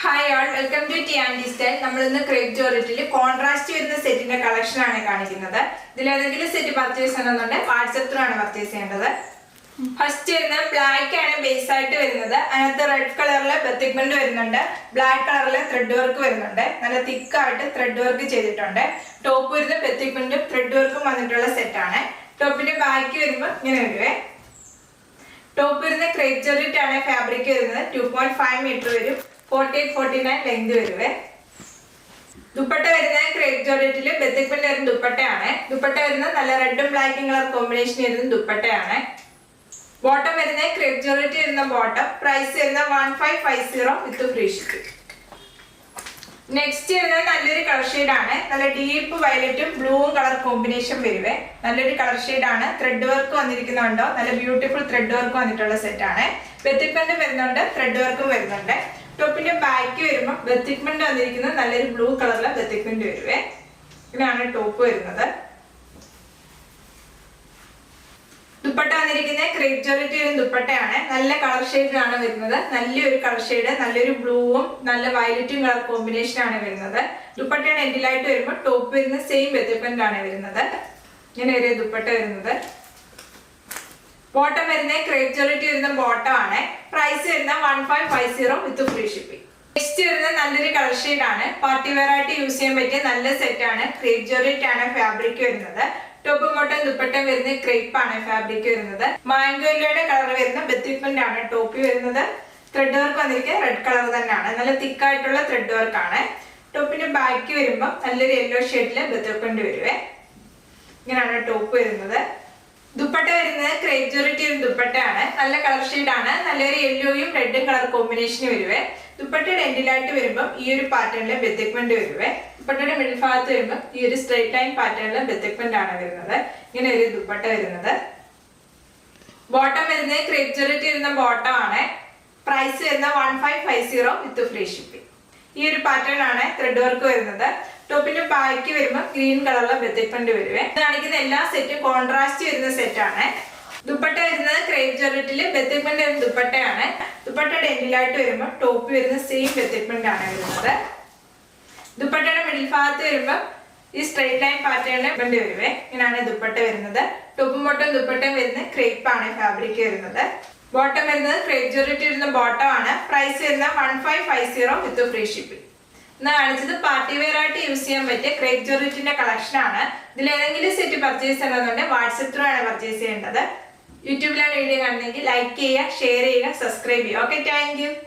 Hi all, welcome to T and style. നമ്മൾ ഇന്ന് crepe ജോർജറ്റിൽ contrast വരുന്ന സെറ്റിന്റെ കളക്ഷൻ ആണ് കാണിക്കുന്നത്. ഇതിൽ ഏതെങ്കിലും സെറ്റ് പർച്ചേസ് ചെയ്യണമെന്നുണ്ടെങ്കിൽ വാട്സ്ആപ്പ് ത്രൂ ആണ് പർച്ചേസ് ചെയ്യേണ്ടത്. ഫസ്റ്റ് വരുന്നത് ബ്ലാക്ക് ആണ് ബേസ് ആയിട്ട് വരുന്നത്. അതിനകത്ത് റെഡ് കളറിലെ ബത്തിക്മെന്റ് വരുന്നുണ്ട്, ബ്ലാക്ക് കളറിലെ ത്രെഡ് വർക്ക് വരുന്നുണ്ട്. നല്ല തിക്കായിട്ട് ത്രെഡ് വർക്ക് ചെയ്തിട്ടുണ്ട്. ടോപ്പ് വരുന്ന ബത്തിക്മെന്റും ത്രെഡ് വർക്കും വന്നിട്ടുള്ള സെറ്റ് ആണ്. ടോപ്പിന്റെ ബാക്ക് വരുമ്പോൾ ഇങ്ങനെ വരുവേ. ടോപ്പ് വരുന്ന ക്രേപ്പ് ജോർജറ്റ് ആണ് ഫാബ്രിക് വരുന്നത്. 2.5 മീറ്റർ വരും, 48-49 ലെങ്ത് വരുവേ. ദുപ്പട്ട വരുന്നത് ക്രേപ്പ് ജോർജറ്റില് ബത്തിക്മെന്റ് വരുന്ന ദുപ്പട്ടയാണ്. ദുപ്പട്ട വരുന്നത് നല്ല റെഡും ബ്ലാക്കും കളർ കോമ്പിനേഷൻ വരുന്ന ദുപ്പട്ടയാണ്. ബോട്ടം വരുന്നത് ക്രേപ്പ് ജോർജറ്റ് വരുന്ന ബോട്ടം. പ്രൈസ് വരുന്ന 1550 വിത്ത് ഫ്രീ ഷിപ്പിംഗ്. നെക്സ്റ്റ് വരുന്നത് നല്ലൊരു കളർ ഷെയ്ഡ് ആണ്. നല്ല ഡീപ്പ് വയലറ്റും ബ്ലൂവും കളർ കോമ്പിനേഷൻ വരുവേ. നല്ലൊരു കളർ ഷെയ്ഡ് ആണ്. ത്രെഡ് വർക്ക് വന്നിരിക്കുന്നുണ്ടോ, നല്ല ബ്യൂട്ടിഫുൾ ത്രെഡ് വർക്ക് വന്നിട്ടുള്ള സെറ്റ് ആണ്. ബത്തിക്മെന്റ് വരുന്നുണ്ട്, ത്രെഡ് വർക്കും വരുന്നുണ്ട്. ടോപ്പിന്റെ ബാക്ക് വരുമ്പോൾ ബത്തിക്മെന്റ് വന്നിരിക്കുന്നത് നല്ലൊരു ബ്ലൂ കളറിലെ ബത്തിക്മെന്റ് വരുവേ. ഇങ്ങനെയാണ് ടോപ്പ് വരുന്നത്. ദുപ്പട്ട വന്നിരിക്കുന്നത് ക്രേപ്പ് ജോർജറ്റ് വരുന്ന ദുപ്പട്ടയാണ്. നല്ല കളർ ഷെയ്ഡിലാണ് വരുന്നത്. നല്ലൊരു കളർ ഷെയ്ഡ്, നല്ലൊരു ബ്ലൂവും നല്ല വയലറ്റും കളർ കോമ്പിനേഷൻ ആണ് വരുന്നത്. ദുപ്പട്ടയുടെ എൻഡിലായിട്ട് വരുമ്പോൾ ടോപ്പ് വരുന്ന സെയിം ബത്തിക്മെന്റ് ആണ് വരുന്നത്. ഇങ്ങനെ ഒരു ദുപ്പട്ട വരുന്നത്. ബോട്ടം വരുന്നത് ക്രേപ്പ് ജോർജറ്റ് വരുന്ന ബോട്ടം ആണ്. പ്രൈസ് വരുന്ന 1550 വിത്ത് ഫ്രീ ഷിപ്പിംഗ്. നെക്സ്റ്റ് വരുന്നത് നല്ലൊരു കളർ ഷെയ്ഡ് ആണ്. പാർട്ടി വെയർ ആയിട്ട് യൂസ് ചെയ്യാൻ പറ്റിയ നല്ല സെറ്റ് ആണ്. ക്രേപ്പ് ജോർജറ്റ് ആണ് ഫാബ്രിക് വരുന്നത്. ടോപ്പ് ബോട്ടം ദുപ്പട്ട വരുന്നത് ക്രേപ്പ് ആണ് ഫാബ്രിക് വരുന്നത്. മാംഗോ യെല്ലോയുടെ കളർ വരുന്ന ബത്തിക്മെന്റ് ആണ് ടോപ്പ് വരുന്നത്. ത്രെഡ് വർക്ക് വന്നിരിക്കുന്നത് റെഡ് കളർ തന്നെയാണ്. നല്ല തിക്കായിട്ടുള്ള ത്രെഡ് വർക്ക് ആണ്. ടോപ്പിന്റെ ബാക്ക് വരുമ്പോൾ നല്ലൊരു യെല്ലോ ഷെയ്ഡില് ബത്തിക്മെന്റ് വരുവേ. ഇങ്ങനെയാണ് ടോപ്പ് വരുന്നത്. ദുപ്പട്ട വരുന്നത് ക്രേപ്പ് ജോർജറ്റ് വരുന്ന ദുപ്പട്ടയാണ്. നല്ല കളർ ഷെയ്ഡ് ആണ്. നല്ലൊരു യെല്ലോയും റെഡും കളർ കോമ്പിനേഷൻ വരുവേ. ദുപ്പട്ടയുടെ എൻഡിലായിട്ട് വരുമ്പോൾ ഈ ഒരു പാറ്റേണിലെ ബത്തിക്മെന്റ് വരുവേ. ദുപ്പട്ടയുടെ മിഡിൽ ഭാഗത്ത് വരുമ്പോൾ ഈ ഒരു സ്ട്രൈറ്റ് ലൈൻ പാറ്റേണിലെ ബത്തിക്മെന്റ് ആണ് വരുന്നത്. ഇങ്ങനെ ഒരു ദുപ്പട്ട വരുന്നത്. ബോട്ടം വരുന്നത് ക്രേപ്പ് ജോർജറ്റ് വരുന്ന ബോട്ടം ആണ്. പ്രൈസ് വരുന്ന 1550 വിത്ത് ഫ്രീ ഷിപ്പിംഗ്. ഈ ഒരു പാറ്റേൺ ആണ് ത്രെഡ് വർക്ക് വരുന്നത്. ടോപ്പിന്റെ ബാക്ക് വരുമ്പോൾ ഗ്രീൻ കളറിലെ ബത്തിക്മെന്റ് വരുവേ. കാണിക്കുന്ന എല്ലാ സെറ്റും കോൺട്രാസ്റ്റ് വരുന്ന സെറ്റ് ആണ്. ദുപ്പട്ട വരുന്നത് ക്രേപ്പ് ജോർജറ്റില് ബത്തിക്മെന്റ് വരുന്ന ദുപ്പട്ടയാണ്. ദുപ്പട്ടയുടെ എൻഡിലായിട്ട് വരുമ്പോൾ ടോപ്പ് വരുന്ന സെയിം ബത്തിക്മെന്റ് ആണ് വരുന്നത്. ദുപ്പട്ടയുടെ മിഡിൽ ഭാഗത്ത് വരുമ്പോൾ ഈ സ്ട്രൈറ്റ് ലൈൻ പാറ്റേണിൽ വരുവേ. ഇങ്ങനെയാണ് ദുപ്പട്ട വരുന്നത്. ടോപ്പും ബോട്ടം ദുപ്പട്ടയും വരുന്നത് ക്രേപ്പ് ആണ് ഫാബ്രിക് വരുന്നത്. ബോട്ടം വരുന്നത് ക്രേപ്പ് ജോർജറ്റ് വരുന്ന ബോട്ടം ആണ്. പ്രൈസ് വരുന്ന 1550 വിത്ത് ഫ്രീ ഷിപ്പിംഗ്. ഇന്ന് കാണിച്ചത് പാർട്ടി വെയർ ആയിട്ട് യൂസ് ചെയ്യാൻ പറ്റിയ ക്രേപ്പ് ജോർജറ്റിന്റെ കളക്ഷൻ ആണ്. ഇതിൽ ഏതെങ്കിലും സെറ്റ് പർച്ചേസ് ചെയ്യണമെന്നുണ്ടെങ്കിൽ വാട്സ്ആപ്പ് ത്രൂ ആണ് പർച്ചേസ് ചെയ്യേണ്ടത്. യൂട്യൂബിലാണ് വീഡിയോ കാണുന്നതെങ്കിൽ ലൈക്ക് ചെയ്യുക, ഷെയർ ചെയ്യുക, സബ്സ്ക്രൈബ് ചെയ്യുക. Okay, thank you.